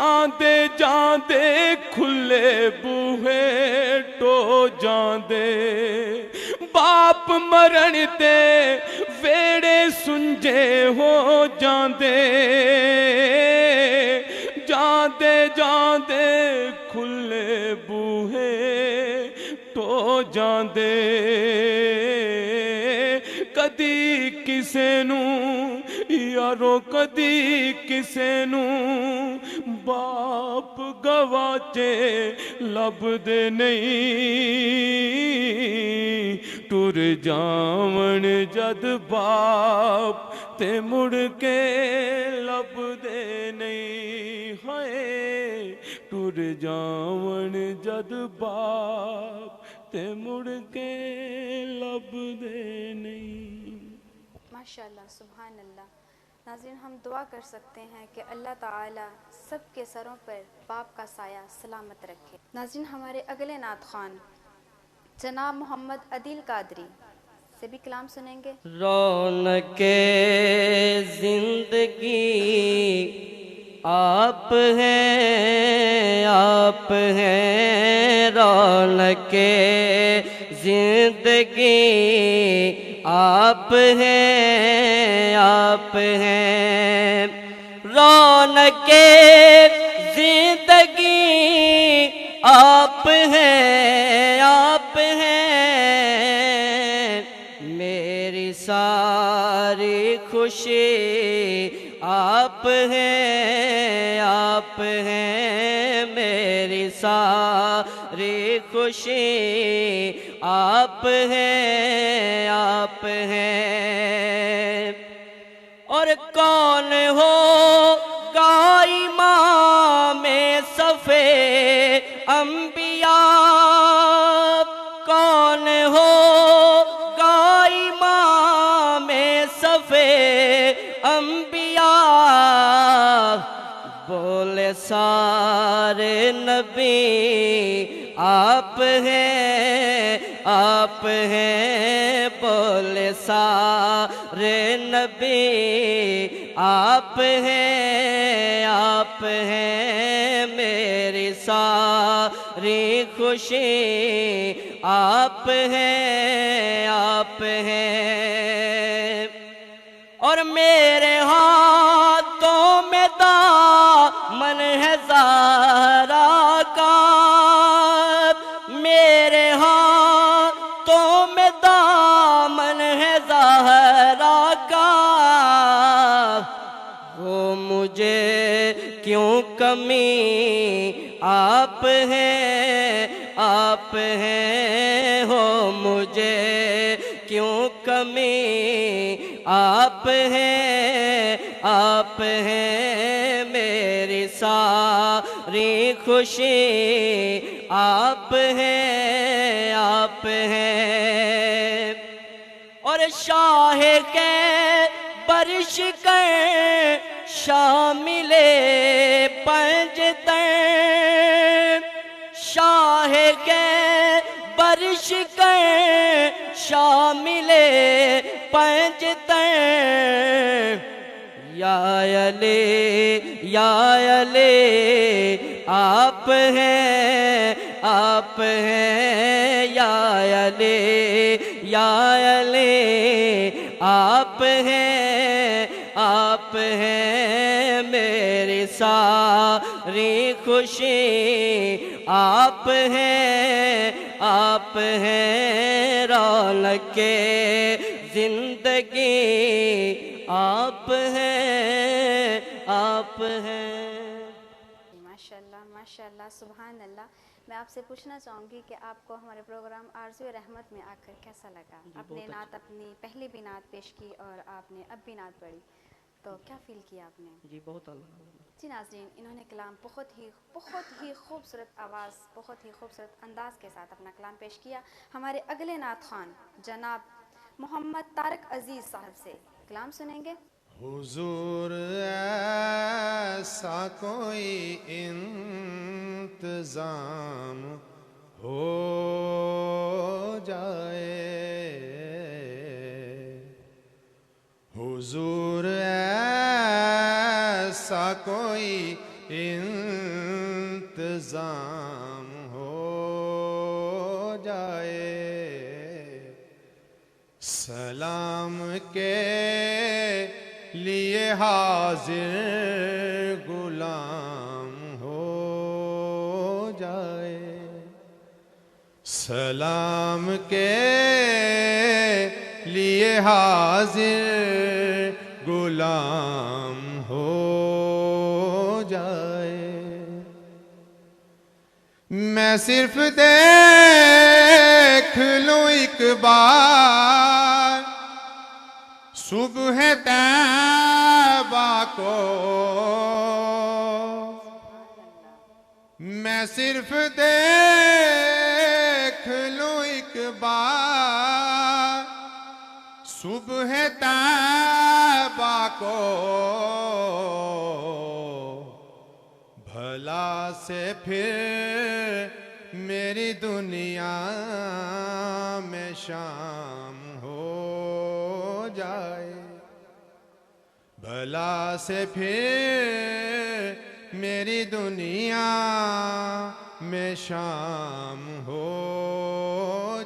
جاندے جاندے کھلے بوہے ٹو جاندے باپ مرن تے ویڑے سنجے ہو جاندے جاندے جاندے کھلے بوہے ٹو جاندے کدی کسے نوں یارو کدی کسے نوں باپ گواچے لب دے نہیں ٹر جاون جد باپ تے مڑ کے لب دے نہیں ہائے ٹر جاون جد باپ تے مڑ کے لب دے نہیں۔ ماشاءاللہ، سبحان اللہ۔ ناظرین، ہم دعا کر سکتے ہیں کہ اللہ تعالی سب کے سروں پر باپ کا سایہ سلامت رکھے۔ ناظرین، ہمارے اگلے نعت خوان جناب محمد عدیل قادری سے بھی کلام سنیں گے۔ رونق زندگی آپ ہیں، آپ ہیں، رونق زندگی آپ ہیں، آپ ہیں، رونق زندگی آپ ہیں، آپ ہیں، میری ساری خوشی آپ ہیں، آپ ہیں، میری ساری خوشی آپ ہیں، آپ ہیں، اور کون ہو گا امام صفِ انبیاء، کون ہو گا امام صفِ انبیاء، بولے سارے نبی آپ ہیں، آپ ہیں، بولے سارے نبی آپ ہیں، آپ ہیں، میری ساری خوشی آپ ہیں، آپ ہیں، اور میرے ہاتھوں میں دامن ہے زہرا کا، میرے ہاتھوں میں دامن ہے زہرا کا، وہ مجھے کیوں کمی آپ ہیں، آپ ہیں، ہو مجھے کیوں کمی آپ ہیں، آپ ہیں، میری ساری خوشی آپ ہیں، آپ ہیں، اور شاہ کے برش کر شامل پنجتن، شاہ کے برش کر شامل پنجتن، یا علی یا علی آپ ہیں، آپ ہیں، یا علی یا علی آپ ہیں، آپ ہیں، میری ساری خوشی آپ ہیں، آپ ہیں، رونق زندگی آپ ہیں، آپ ہیں۔ ماشاءاللہ، ماشاءاللہ، سبحان اللہ۔ میں آپ سے پوچھنا چاہوں گی کہ آپ کو ہمارے پروگرام آرزوئے رحمت میں آ کر کیسا لگا؟ آپ نے نعت اپنی پہلی بھی نعت پیش کی اور آپ نے اب بھی نعت پڑھی، تو کیا فیل کیا آپ نے؟ جی بہت اللہ۔ جی ناظرین، انہوں نے کلام بہت ہی خوبصورت آواز، بہت ہی خوبصورت انداز کے ساتھ اپنا کلام پیش کیا۔ ہمارے اگلے نعت خوان جناب محمد طارق عزیز صاحب سے کلام سنیں گے۔ حضور ایسا کوئی انتظام ہو جائے، حضور ایسا کوئی الزام ہو جائے، سلام کے لیے حاضر غلام ہو جائے، سلام کے لیے حاضر غلام ہو جائے۔ میں صرف دیکھ لوں ایک بار صبح طیبہ کو، میں صرف دیکھ لوں ایک بار صبح طیبہ کو، بھلا سے پھر میری دنیا میں شام ہو جائے، بھلا سے پھر میری دنیا میں شام ہو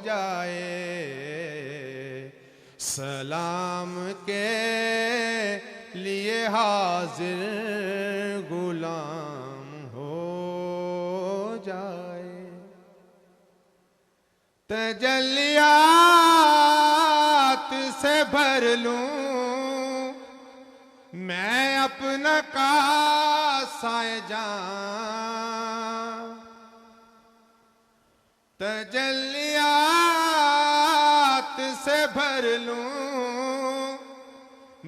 جائے، سلام کے لیے حاضر غلام ہو جائے، تجلیات سے بھر لوں میں اپنا کاسہ جان، تجلیات سے بھر لوں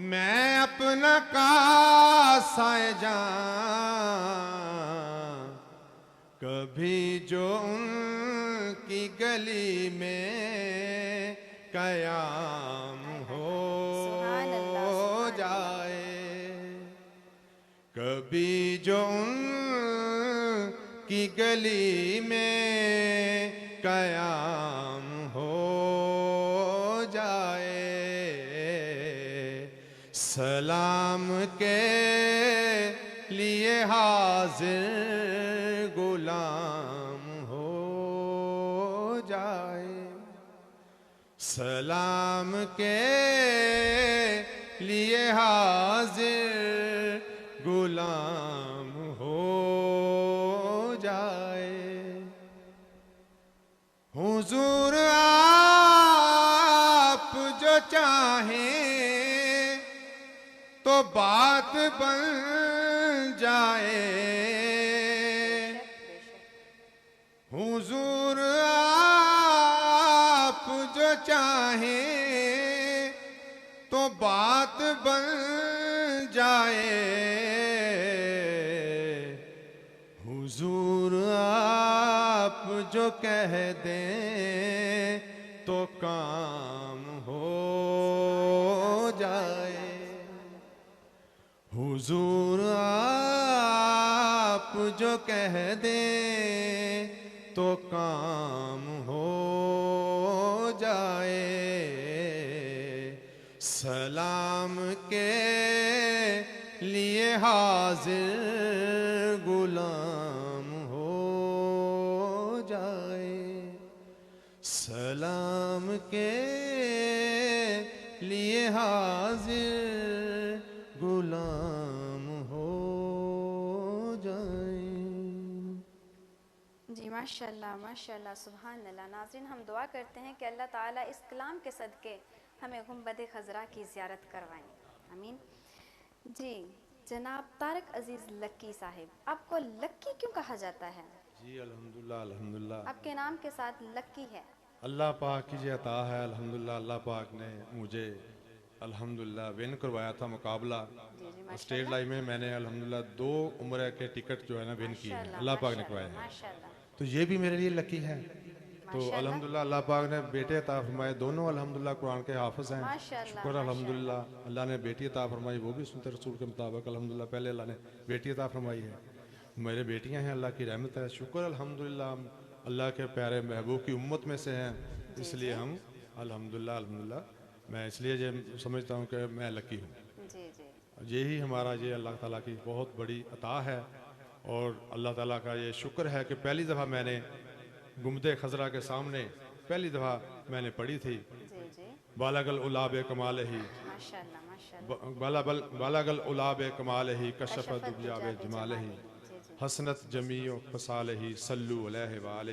میں اپنا کاسہ جان، کبھی جو ان کی گلی میں قیام ہو جائے، کبھی جو ان کی گلی میں قیام ہو جائے، سلام کے لیے حاضر غلام ہو جائے، سلام کے لیے حاضر غلام ہو جائے، حضور آپ جو چاہیں تو بات بن جائے، حضور آپ جو چاہیں تو بات بن جائے، حضور آپ جو کہہ دیں تو کام ہو جائے، حضور آپ جو کہہ دیں تو کام ہو جائے، سلام کے لیے حاضر غلام ہو جائے، سلام کے لیے حاضر غلام ہو جائے۔ جی ماشاءاللہ ماشاءاللہ، سبحان اللہ۔ ناظرین، ہم دعا کرتے ہیں کہ اللہ تعالیٰ اس کلام کے صدقے ہمیں گنبد خضرا کی زیارت کروائیں، آمین۔ جی جناب طارق عزیز لکی صاحب، آپ کو لکی کیوں کہا جاتا ہے؟ جی الحمدللہ الحمدللہ، آپ کے نام کے ساتھ لکی ہے۔ اللہ پاک کی جو عطا ہے الحمدللہ، اللہ پاک نے مجھے الحمدللہ ون کروایا تھا مقابلہ اسٹیٹ لائیو میں، میں نے الحمدللہ 2 عمرہ کے ٹکٹ جو ہے نا ون کیے ہیں، اللہ پاک نے کروایا ہے، ماشاءاللہ تو یہ بھی میرے لیے لکی ہے۔ تو الحمدللہ اللہ پاک نے بیٹے عطا فرمائے، دونوں الحمدللہ قرآن کے حافظ ہیں، شکر الحمدللہ۔ اللہ نے بیٹی عطا فرمائی، وہ بھی سنت رسول کے مطابق الحمدللہ، پہلے اللہ نے بیٹی عطا فرمائی ہے، میرے بیٹیاں ہیں، اللہ کی رحمت ہے، شکر الحمدللہ، ہم اللہ کے پیارے محبوب کی امت میں سے ہیں، اس لیے ہم الحمدللہ الحمدللہ، میں اس لیے یہ سمجھتا ہوں کہ میں لکی ہوں۔ جی جی، یہی ہمارا یہ اللہ تعالیٰ کی بہت بڑی عطا ہے، اور اللہ تعالیٰ کا یہ شکر ہے کہ پہلی دفعہ میں نے گنبد خضرا کے سامنے پہلی دفعہ میں نے پڑھی تھی جی جی بالغ العلا بکمال ہی ماشاء اللہ ماشاء اللہ بالغ العلا بکمال ہی کشف کشفت الدجا دجا بجمال ہی جی جی حسنت جمیع خصال ہی صلو علیہ وآلہ.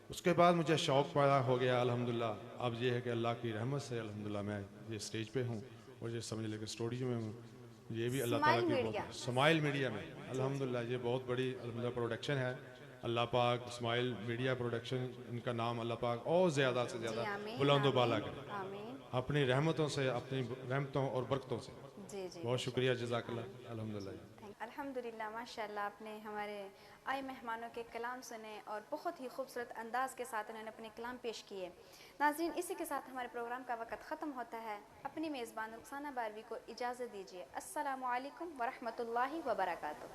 اس کے بعد مجھے شوق پیدا ہو گیا الحمدللہ. اب یہ ہے کہ اللہ کی رحمت سے الحمدللہ میں یہ اسٹیج پہ ہوں اور یہ سمجھ لے کہ اسٹوڈیو میں ہوں. یہ بھی اللہ تعالیٰ کی بہت اسماعیل میڈیا میں الحمدللہ یہ بہت بڑی الحمدللہ پروڈکشن ہے. اللہ پاک اسماعیل میڈیا پروڈکشن ان کا نام اللہ پاک اور زیادہ سے زیادہ بلند و بالا کرے آمین اپنی رحمتوں سے, اپنی رحمتوں اور برکتوں سے. جی جی بہت شکریہ, جزاک اللہ. الحمدللہ. الحمدللہ ماشاء اللہ آپ نے ہمارے آئے مہمانوں کے کلام سنے اور بہت ہی خوبصورت انداز کے ساتھ انہوں نے اپنے کلام پیش کیے. ناظرین اسی کے ساتھ ہمارے پروگرام کا وقت ختم ہوتا ہے. اپنی میزبان رخسانہ باروی کو اجازت دیجیے. السلام علیکم ورحمۃ اللہ وبرکاتہ.